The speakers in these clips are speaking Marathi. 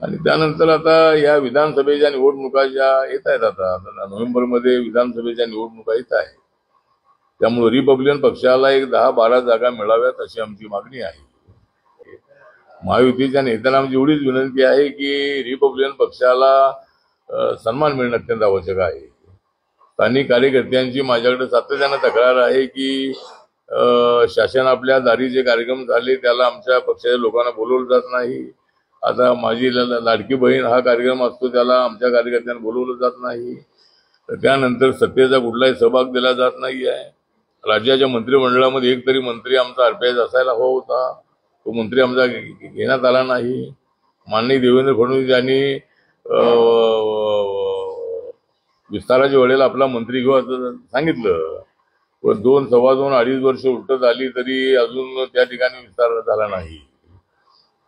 आणि त्यानंतर आता या विधानसभेच्या निवडणुका ज्या येत आहेत, आता नोव्हेंबरमध्ये विधानसभेच्या निवडणुका येत आहेत. त्यामुळे रिपब्लिकन पक्षाला एक 10-12 जागा मिळाव्यात अशी आमची मागणी आहे. महायुतीच्या नेत्यांना आमची एवढीच विनंती आहे की रिपब्लिकन पक्षाला सन्मान मिळणं अत्यंत आवश्यक आहे. स्थानिक कार्यकर्त्यांची माझ्याकडे सातत्याने तक्रार आहे की शासन आपल्या दारी जे कार्यक्रम झाले त्याला आमच्या पक्षाच्या लोकांना बोलवलं जात नाही. आता माझी लाडकी बहीण हा कार्यक्रम असतो त्याला आमच्या कार्यकर्त्यांना बोलवलं जात नाही. त्यानंतर सत्तेचा कुठलाही सहभाग दिला जात नाही आहे. राज्याच्या मंत्रिमंडळामध्ये एक तरी मंत्री आमचा आरपीआय असायला हवा होता, तो मंत्री आमचा घेण्यात आला नाही. माननीय देवेंद्र फडणवीस यांनी विस्ताराच्या वेळेला आपला मंत्री घेऊ असं सांगितलं, पण 2, सव्वा 2, 2.5 वर्ष उलटत आली तरी अजून त्या ठिकाणी विस्तार झाला नाही.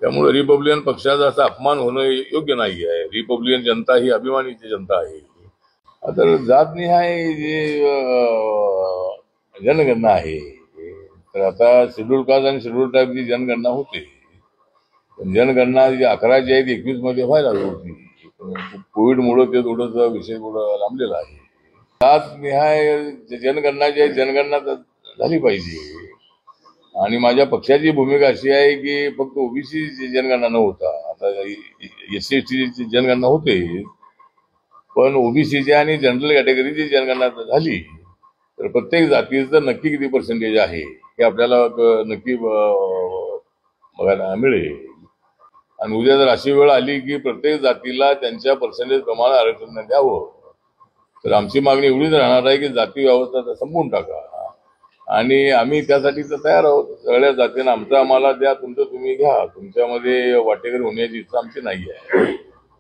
त्यामुळे रिपब्लिकन पक्षाचा असा अपमान होणं योग्य नाही आहे. रिपब्लिकन जनता ही अभिमानीची जनता आहे. आता जातनिहाय जे जनगणना आहे, तर आता शेड्यूल कास्ट आणि शेड्यूल ट्राईबची जनगणना होते. जनगणना जी 11 जी आहे ती 21 मध्ये व्हायला होती. कोविडमुळे ते थोडंसं विषय थोडं लांबलेला आहे. जातनिहाय जनगणना जी आहे जनगणना झाली पाहिजे. आणि माझ्या पक्षाची भूमिका अशी आहे की फक्त ओबीसी जनगणना न होता, आता एससी एसटीची जनगणना होते, पण ओबीसीच्या आणि जनरल कॅटेगरीची जनगणना झाली तर प्रत्येक जातीचं नक्की किती पर्सेंटेज आहे हे आपल्याला नक्की बघायला मिळेल. आणि उद्या जर अशी वेळ आली की प्रत्येक जातीला त्यांच्या पर्सेंटेज प्रमाणे आरक्षण द्यावं, तर आमची मागणी एवढीच राहणार आहे की जाती व्यवस्था संपवून टाका. आणि आम्ही त्यासाठी तर तयार आहोत. सगळ्या जातींना आम्हाला द्या, तुमचं तुम्ही घ्या. तुमच्यामध्ये वाटेकरी होण्याची इच्छा आमची नाही आहे.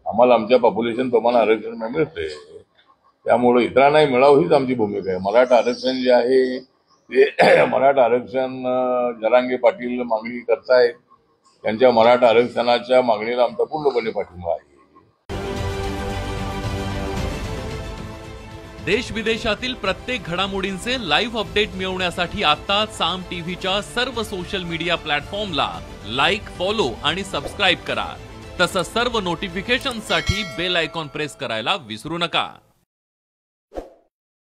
आम्हाला आमच्या पॉप्युलेशन प्रमाणे आरक्षण मिळते, त्यामुळे इतरांनाही मिळावं हीच आमची भूमिका आहे. मराठा आरक्षण जे आहे ते मराठा आरक्षण जरांगे पाटील मागणी करतायत. त्यांच्या मराठा आरक्षणाच्या मागणीला आमचा पूर्णपणे पाठिंबा आहे. देश विदेशातील प्रत्येक घडामोडींचे लाईव्ह अपडेट मिळवण्यासाठी आता साम टीव्हीच्या सर्व सोशल मीडिया प्लॅटफॉर्मला लाईक, फॉलो आणि सबस्क्राईब करा. तसंच सर्व नोटिफिकेशनसाठी बेल आयकॉन प्रेस करायला विसरू नका.